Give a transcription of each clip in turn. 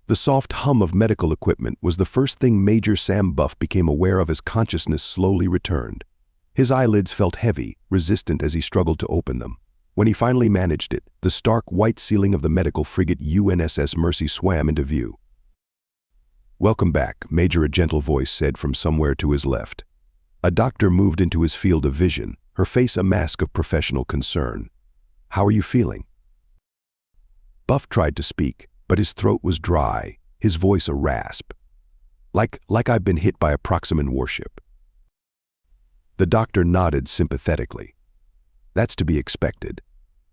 The soft hum of medical equipment was the first thing Major Sam Buff became aware of as consciousness slowly returned. His eyelids felt heavy, resistant as he struggled to open them. When he finally managed it, the stark white ceiling of the medical frigate UNSS Mercy swam into view. "Welcome back, Major," a gentle voice said from somewhere to his left. A doctor moved into his field of vision, her face a mask of professional concern. "How are you feeling?" Buff tried to speak, but his throat was dry, his voice a rasp. Like I've been hit by a Proximan warship." The doctor nodded sympathetically. "That's to be expected.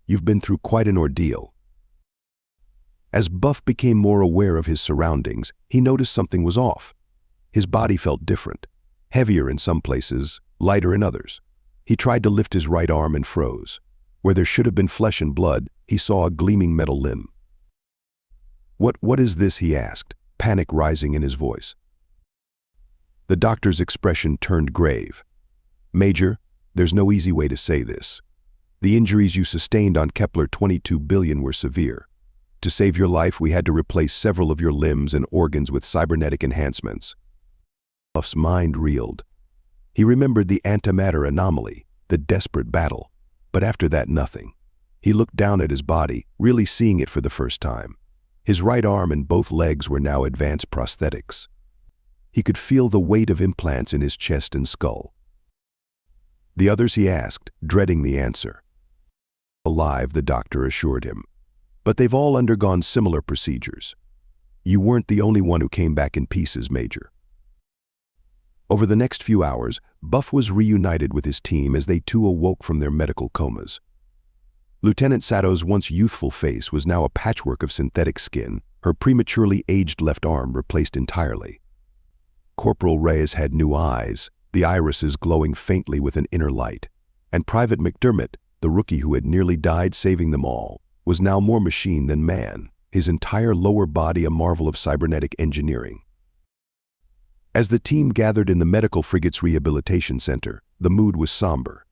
You've been through quite an ordeal." As Buff became more aware of his surroundings, he noticed something was off. His body felt different, heavier in some places, lighter in others. He tried to lift his right arm and froze. Where there should have been flesh and blood, he saw a gleaming metal limb. What is this?" he asked, panic rising in his voice. The doctor's expression turned grave. "Major, there's no easy way to say this. The injuries you sustained on Kepler 22 billion were severe. To save your life, we had to replace several of your limbs and organs with cybernetic enhancements." Buff's mind reeled. He remembered the Antimatter anomaly, the desperate battle, but after that nothing. He looked down at his body, really seeing it for the first time. His right arm and both legs were now advanced prosthetics. He could feel the weight of implants in his chest and skull. "The others?" he asked, dreading the answer. "Alive," the doctor assured him. "But they've all undergone similar procedures. You weren't the only one who came back in pieces, Major." Over the next few hours, Buff was reunited with his team as they too awoke from their medical comas. Lieutenant Sato's once youthful face was now a patchwork of synthetic skin, her prematurely aged left arm replaced entirely. Corporal Reyes had new eyes, the irises glowing faintly with an inner light. And Private McDermott, the rookie who had nearly died saving them all, was now more machine than man, his entire lower body a marvel of cybernetic engineering. As the team gathered in the medical frigate's rehabilitation center, the mood was somber.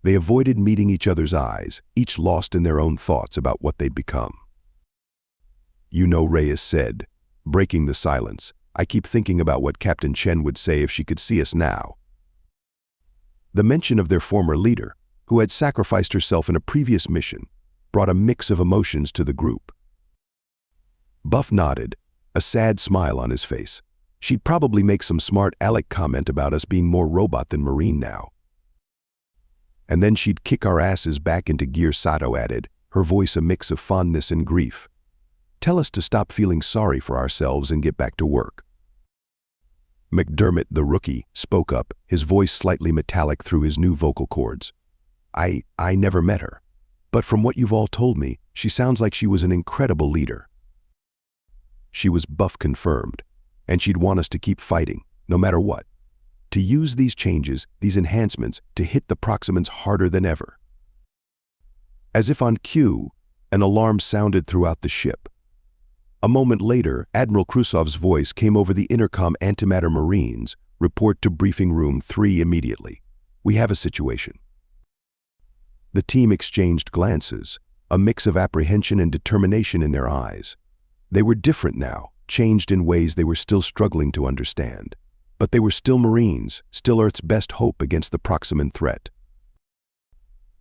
They avoided meeting each other's eyes, each lost in their own thoughts about what they'd become. "You know," Reyes said, breaking the silence, "I keep thinking about what Captain Chen would say if she could see us now." The mention of their former leader, who had sacrificed herself in a previous mission, brought a mix of emotions to the group. Buff nodded, a sad smile on his face. She'd probably make some smart aleck comment about us being more robot than marine now. "And then she'd kick our asses back into gear," Sato added, her voice a mix of fondness and grief. "Tell us to stop feeling sorry for ourselves and get back to work." McDermott, the rookie, spoke up, his voice slightly metallic through his new vocal cords. I never met her. But from what you've all told me, she sounds like she was an incredible leader." "She was," Buff confirmed, "and she'd want us to keep fighting, no matter what. To use these changes, these enhancements, to hit the Proximans harder than ever." As if on cue, an alarm sounded throughout the ship. A moment later, Admiral Krusov's voice came over the intercom. "Antimatter Marines, report to Briefing Room 3 immediately. We have a situation." The team exchanged glances, a mix of apprehension and determination in their eyes. They were different now, changed in ways they were still struggling to understand. But they were still Marines, still Earth's best hope against the Proximan threat.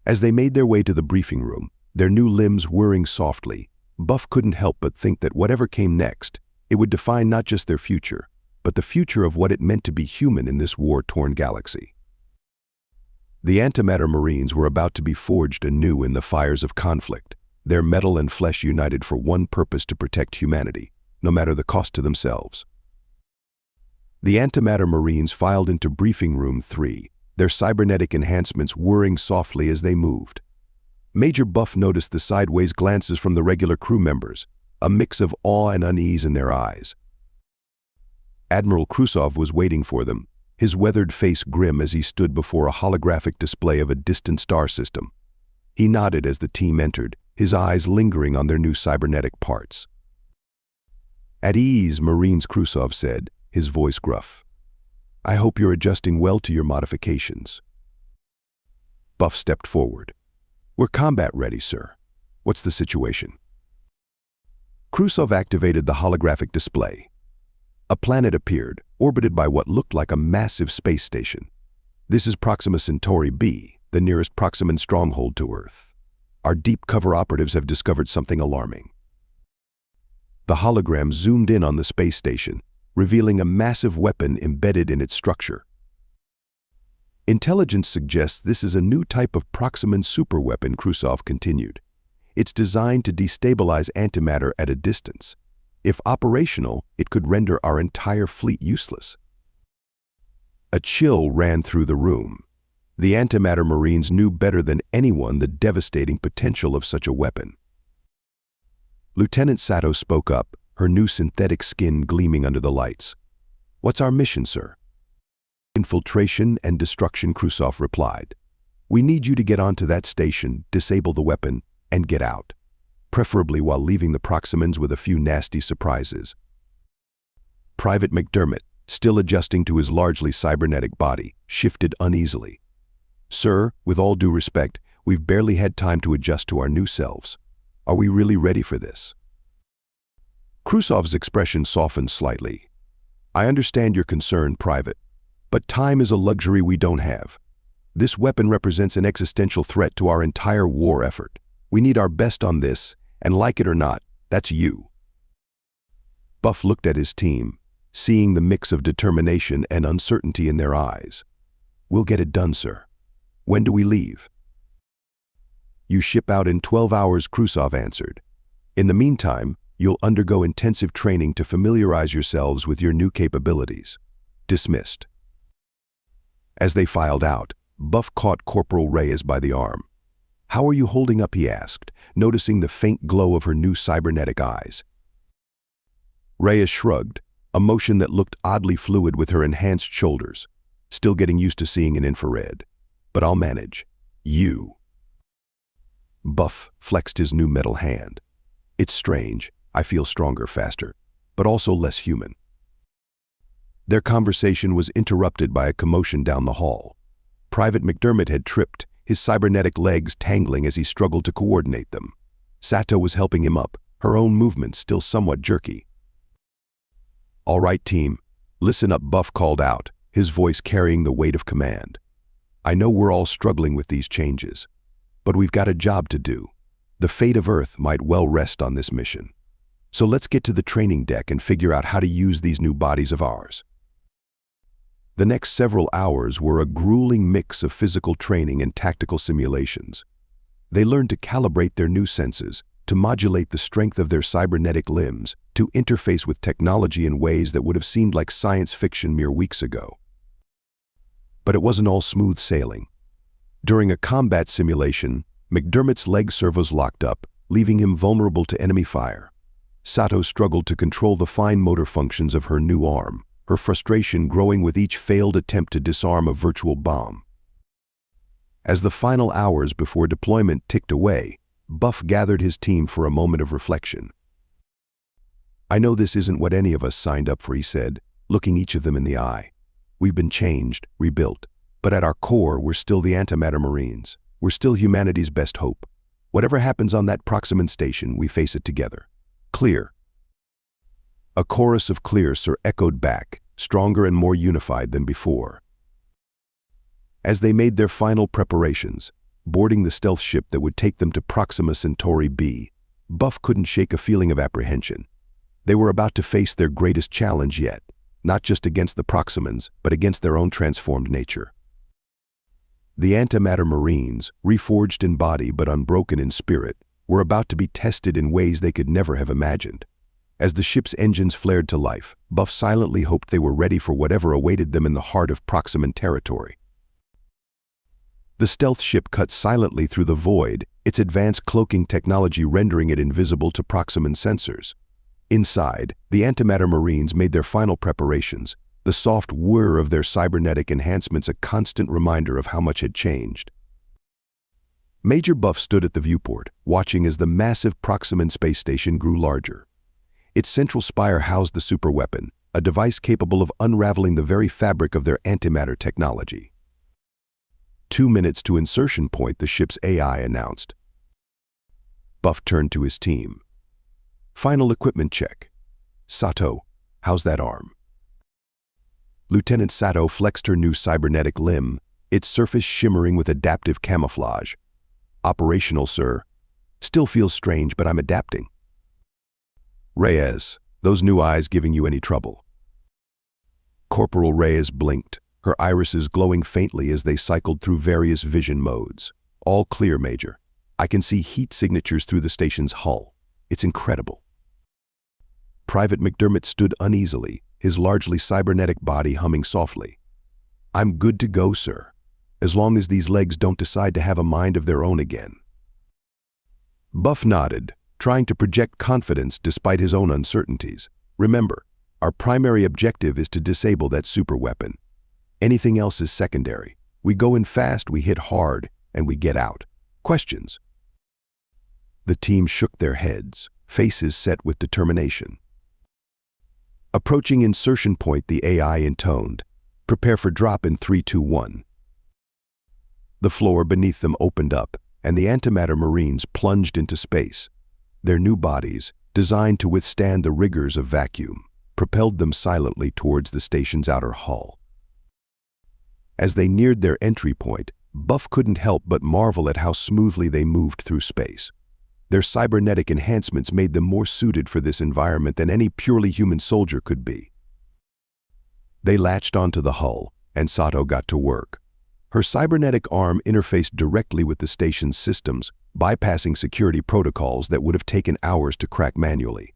As they made their way to the briefing room, their new limbs whirring softly, Buff couldn't help but think that whatever came next, it would define not just their future, but the future of what it meant to be human in this war-torn galaxy. The Antimatter Marines were about to be forged anew in the fires of conflict, their metal and flesh united for one purpose: to protect humanity, no matter the cost to themselves. The Antimatter Marines filed into Briefing Room 3, their cybernetic enhancements whirring softly as they moved. Major Buff noticed the sideways glances from the regular crew members, a mix of awe and unease in their eyes. Admiral Krusov was waiting for them, his weathered face grim as he stood before a holographic display of a distant star system. He nodded as the team entered, his eyes lingering on their new cybernetic parts. "At ease," Marines, Krusov said, his voice gruff. "I hope you're adjusting well to your modifications." Buff stepped forward. "We're combat ready, sir. What's the situation?" Khrushchev activated the holographic display. A planet appeared, orbited by what looked like a massive space station. This is Proxima Centauri b, the nearest Proximan stronghold to Earth. Our deep cover operatives have discovered something alarming. The hologram zoomed in on the space station, revealing a massive weapon embedded in its structure. Intelligence suggests this is a new type of Proximan superweapon, Khrushchev continued. It's designed to destabilize antimatter at a distance. If operational, it could render our entire fleet useless. A chill ran through the room. The Antimatter Marines knew better than anyone the devastating potential of such a weapon. Lieutenant Sato spoke up, her new synthetic skin gleaming under the lights. "What's our mission, sir?" "Infiltration and destruction," Khrushchev replied. "We need you to get onto that station, disable the weapon, and get out. Preferably while leaving the Proximans with a few nasty surprises." Private McDermott, still adjusting to his largely cybernetic body, shifted uneasily. "Sir, with all due respect, we've barely had time to adjust to our new selves. Are we really ready for this?" Khrushchev's expression softened slightly. "I understand your concern, Private, but time is a luxury we don't have. This weapon represents an existential threat to our entire war effort. We need our best on this, and like it or not, that's you." Buff looked at his team, seeing the mix of determination and uncertainty in their eyes. "We'll get it done, sir. When do we leave?" "You ship out in 12 hours," Khrushchev answered. "In the meantime, you'll undergo intensive training to familiarize yourselves with your new capabilities." Dismissed. As they filed out, Buff caught Corporal Reyes by the arm. "How are you holding up?" he asked, noticing the faint glow of her new cybernetic eyes. Reyes shrugged, a motion that looked oddly fluid with her enhanced shoulders. "Still getting used to seeing in infrared. But I'll manage. You." Buff flexed his new metal hand. "It's strange. I feel stronger faster, but also less human." Their conversation was interrupted by a commotion down the hall. Private McDermott had tripped, his cybernetic legs tangling as he struggled to coordinate them. Sato was helping him up, her own movements still somewhat jerky. "All right, team, listen up," Buff called out, his voice carrying the weight of command. "I know we're all struggling with these changes, but we've got a job to do. The fate of Earth might well rest on this mission. So let's get to the training deck and figure out how to use these new bodies of ours." The next several hours were a grueling mix of physical training and tactical simulations. They learned to calibrate their new senses, to modulate the strength of their cybernetic limbs, to interface with technology in ways that would have seemed like science fiction mere weeks ago. But it wasn't all smooth sailing. During a combat simulation, McDermott's leg servos locked up, leaving him vulnerable to enemy fire. Sato struggled to control the fine motor functions of her new arm, her frustration growing with each failed attempt to disarm a virtual bomb. As the final hours before deployment ticked away, Buff gathered his team for a moment of reflection. "I know this isn't what any of us signed up for," he said, looking each of them in the eye. "We've been changed, rebuilt, but at our core, we're still the Antimatter Marines. We're still humanity's best hope. Whatever happens on that Proximan station, we face it together. Clear." A chorus of "clear, sir," echoed back, stronger and more unified than before. As they made their final preparations, boarding the stealth ship that would take them to Proxima Centauri b, Buff couldn't shake a feeling of apprehension. They were about to face their greatest challenge yet, not just against the Proximans, but against their own transformed nature. The Antimatter Marines, reforged in body but unbroken in spirit, were about to be tested in ways they could never have imagined. As the ship's engines flared to life, Buff silently hoped they were ready for whatever awaited them in the heart of Proximan territory. The stealth ship cut silently through the void, its advanced cloaking technology rendering it invisible to Proximan sensors. Inside, the Antimatter Marines made their final preparations, the soft whir of their cybernetic enhancements a constant reminder of how much had changed. Major Buff stood at the viewport, watching as the massive Proximan space station grew larger. Its central spire housed the superweapon, a device capable of unraveling the very fabric of their antimatter technology. 2 minutes to insertion point, the ship's AI announced. Buff turned to his team. Final equipment check. Sato, how's that arm? Lieutenant Sato flexed her new cybernetic limb, its surface shimmering with adaptive camouflage. Operational, sir. Still feels strange, but I'm adapting. Reyes, those new eyes giving you any trouble? Corporal Reyes blinked, her irises glowing faintly as they cycled through various vision modes. All clear, Major. I can see heat signatures through the station's hull. It's incredible. Private McDermott stood uneasily, his largely cybernetic body humming softly. I'm good to go, sir, as long as these legs don't decide to have a mind of their own again. Buff nodded, trying to project confidence despite his own uncertainties. Remember, our primary objective is to disable that superweapon. Anything else is secondary. We go in fast, we hit hard, and we get out. Questions? The team shook their heads, faces set with determination. Approaching insertion point, the AI intoned. Prepare for drop in 3, 2, 1. The floor beneath them opened up, and the Antimatter Marines plunged into space. Their new bodies, designed to withstand the rigors of vacuum, propelled them silently towards the station's outer hull. As they neared their entry point, Buff couldn't help but marvel at how smoothly they moved through space. Their cybernetic enhancements made them more suited for this environment than any purely human soldier could be. They latched onto the hull, and Sato got to work. Her cybernetic arm interfaced directly with the station's systems, bypassing security protocols that would have taken hours to crack manually.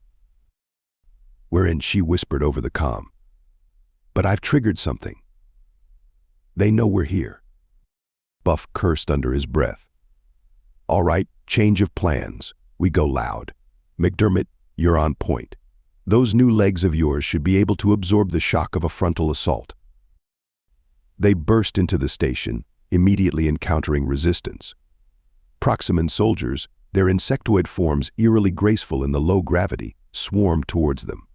We're in, she whispered over the comm. But I've triggered something. They know we're here. Buff cursed under his breath. All right, change of plans. We go loud. McDermott, you're on point. Those new legs of yours should be able to absorb the shock of a frontal assault. They burst into the station, immediately encountering resistance. Proximan soldiers, their insectoid forms eerily graceful in the low gravity, swarmed towards them.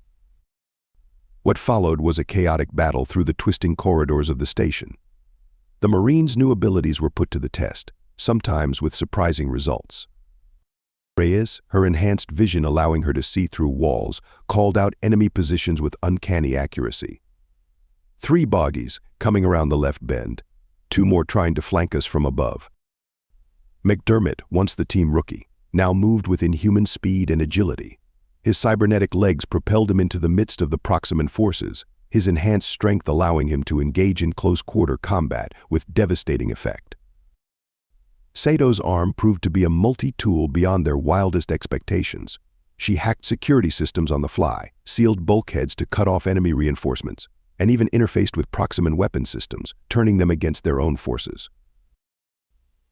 What followed was a chaotic battle through the twisting corridors of the station. The Marines' new abilities were put to the test, sometimes with surprising results. Reyes, her enhanced vision allowing her to see through walls, called out enemy positions with uncanny accuracy. 3 bogies coming around the left bend, 2 more trying to flank us from above. McDermott, once the team rookie, now moved with inhuman speed and agility. His cybernetic legs propelled him into the midst of the Proximan forces, his enhanced strength allowing him to engage in close-quarter combat with devastating effect. Sato's arm proved to be a multi-tool beyond their wildest expectations. She hacked security systems on the fly, sealed bulkheads to cut off enemy reinforcements, and even interfaced with Proximan weapon systems, turning them against their own forces.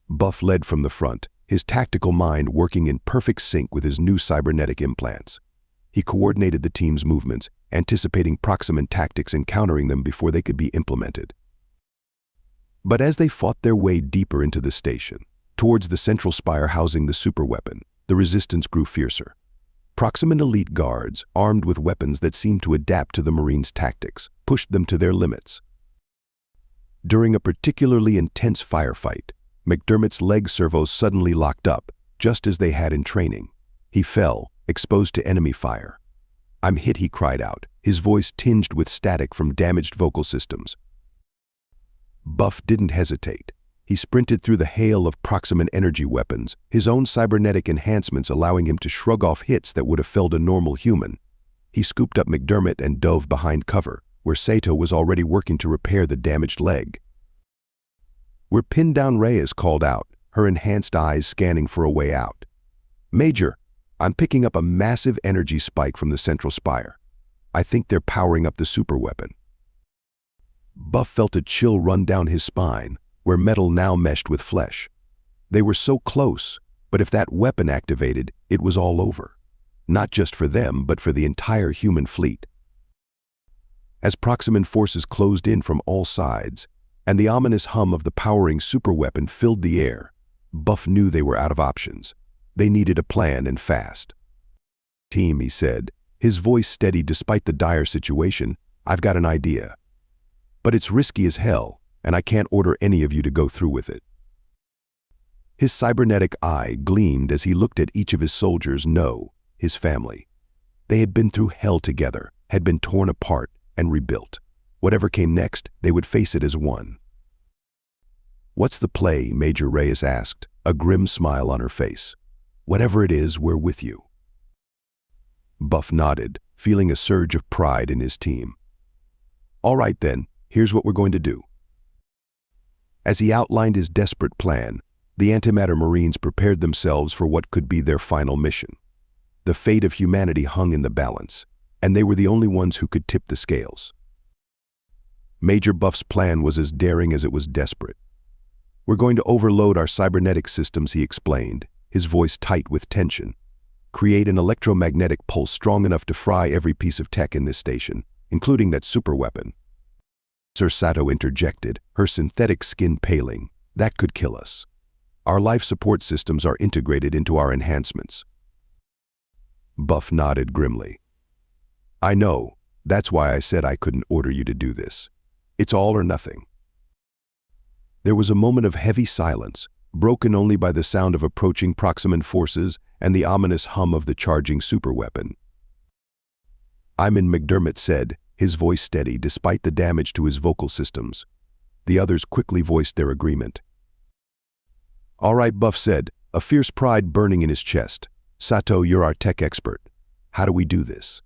Buff led from the front, his tactical mind working in perfect sync with his new cybernetic implants. He coordinated the team's movements, anticipating Proximan tactics and countering them before they could be implemented. But as they fought their way deeper into the station, towards the central spire housing the superweapon, the resistance grew fiercer. Proximan elite guards, armed with weapons that seemed to adapt to the Marines' tactics, pushed them to their limits. During a particularly intense firefight, McDermott's leg servos suddenly locked up, just as they had in training. He fell, exposed to enemy fire. I'm hit, he cried out, his voice tinged with static from damaged vocal systems. Buff didn't hesitate. He sprinted through the hail of Proximan energy weapons, his own cybernetic enhancements allowing him to shrug off hits that would have felled a normal human. He scooped up McDermott and dove behind cover, where Sato was already working to repair the damaged leg. We're pinned down, Reyes called out, her enhanced eyes scanning for a way out. Major, I'm picking up a massive energy spike from the central spire. I think they're powering up the superweapon. Buff felt a chill run down his spine, where metal now meshed with flesh. They were so close, but if that weapon activated, it was all over. Not just for them, but for the entire human fleet. As Proximan forces closed in from all sides, and the ominous hum of the powering superweapon filled the air, Buff knew they were out of options. They needed a plan, and fast. Team, he said, his voice steady despite the dire situation, I've got an idea. But it's risky as hell, and I can't order any of you to go through with it. His cybernetic eye gleamed as he looked at each of his soldiers, no, his family. They had been through hell together, had been torn apart and rebuilt. Whatever came next, they would face it as one. "What's the play?" Major Reyes asked, a grim smile on her face. "Whatever it is, we're with you." Buff nodded, feeling a surge of pride in his team. "All right then, here's what we're going to do." As he outlined his desperate plan, the Antimatter Marines prepared themselves for what could be their final mission. The fate of humanity hung in the balance, and they were the only ones who could tip the scales. Major Buff's plan was as daring as it was desperate. "We're going to overload our cybernetic systems," he explained, his voice tight with tension. "Create an electromagnetic pulse strong enough to fry every piece of tech in this station, including that superweapon." Sir Sato interjected, her synthetic skin paling. "That could kill us. Our life support systems are integrated into our enhancements." Buff nodded grimly. "I know. That's why I said I couldn't order you to do this. It's all or nothing." There was a moment of heavy silence, broken only by the sound of approaching Proximan forces and the ominous hum of the charging superweapon. Iman McDermott said, his voice steady despite the damage to his vocal systems. The others quickly voiced their agreement. "All right," Buff said, a fierce pride burning in his chest. "Sato, you're our tech expert. How do we do this?"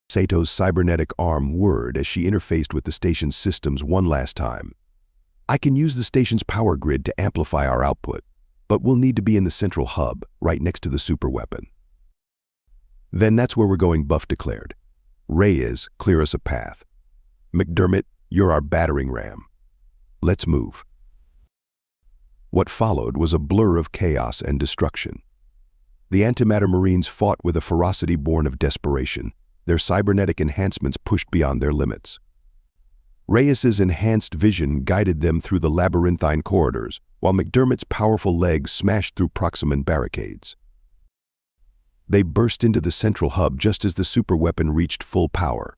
Sato's cybernetic arm whirred as she interfaced with the station's systems one last time. "I can use the station's power grid to amplify our output, but we'll need to be in the central hub, right next to the superweapon." "Then that's where we're going," Buff declared. "Reyes, clear us a path. McDermott, you're our battering ram. Let's move." What followed was a blur of chaos and destruction. The Antimatter Marines fought with a ferocity born of desperation, their cybernetic enhancements pushed beyond their limits. Reyes's enhanced vision guided them through the labyrinthine corridors, while McDermott's powerful legs smashed through Proximan barricades. They burst into the central hub just as the superweapon reached full power.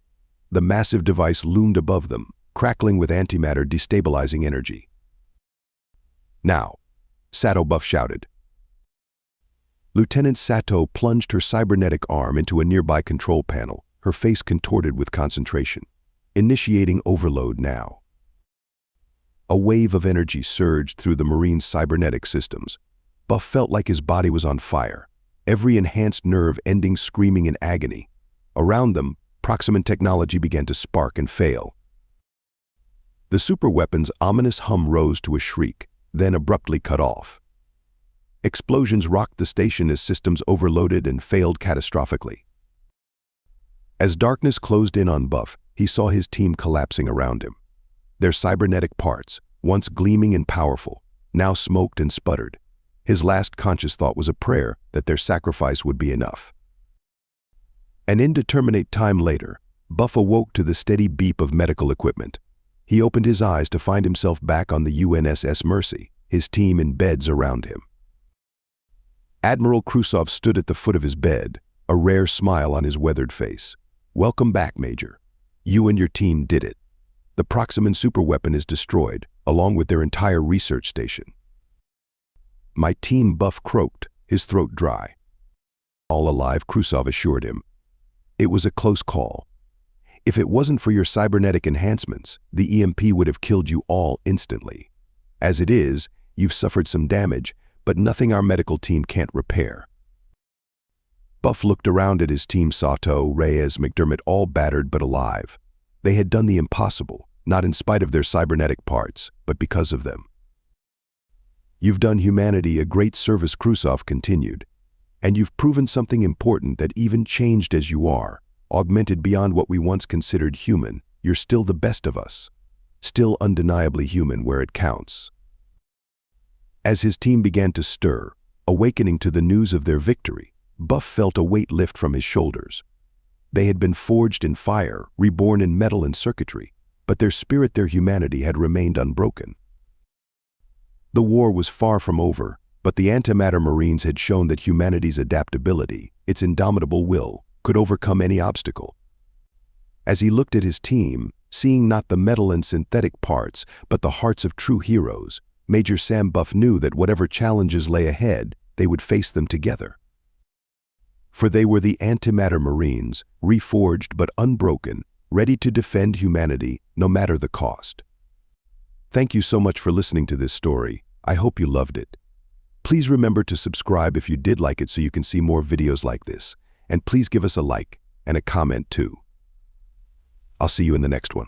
The massive device loomed above them, crackling with antimatter destabilizing energy. "Now," Sato, Buff shouted. Lieutenant Sato plunged her cybernetic arm into a nearby control panel, her face contorted with concentration. "Initiating overload now." A wave of energy surged through the Marine's cybernetic systems. Buff felt like his body was on fire, every enhanced nerve ending screaming in agony. Around them, Proximan technology began to spark and fail. The superweapon's ominous hum rose to a shriek, then abruptly cut off. Explosions rocked the station as systems overloaded and failed catastrophically. As darkness closed in on Buff, he saw his team collapsing around him. Their cybernetic parts, once gleaming and powerful, now smoked and sputtered. His last conscious thought was a prayer that their sacrifice would be enough. An indeterminate time later, Buff awoke to the steady beep of medical equipment. He opened his eyes to find himself back on the UNSS Mercy, his team in beds around him. Admiral Krusov stood at the foot of his bed, a rare smile on his weathered face. "Welcome back, Major. You and your team did it. The Proximan superweapon is destroyed, along with their entire research station." "My team," Buff croaked, his throat dry. "All alive," Krusov assured him. "It was a close call. If it wasn't for your cybernetic enhancements, the EMP would have killed you all instantly. As it is, you've suffered some damage, but nothing our medical team can't repair." Buff looked around at his team. Sato, Reyes, McDermott, all battered but alive. They had done the impossible, not in spite of their cybernetic parts, but because of them. "You've done humanity a great service," Krusov continued, "and you've proven something important, that even changed as you are, augmented beyond what we once considered human, you're still the best of us. Still undeniably human where it counts." As his team began to stir, awakening to the news of their victory, Buff felt a weight lift from his shoulders. They had been forged in fire, reborn in metal and circuitry, but their spirit, their humanity, had remained unbroken. The war was far from over, but the Antimatter Marines had shown that humanity's adaptability, its indomitable will, could overcome any obstacle. As he looked at his team, seeing not the metal and synthetic parts, but the hearts of true heroes, Major Sam Buff knew that whatever challenges lay ahead, they would face them together. For they were the Antimatter Marines, reforged but unbroken, ready to defend humanity no matter the cost. Thank you so much for listening to this story. I hope you loved it. Please remember to subscribe if you did like it so you can see more videos like this. And please give us a like and a comment too. I'll see you in the next one.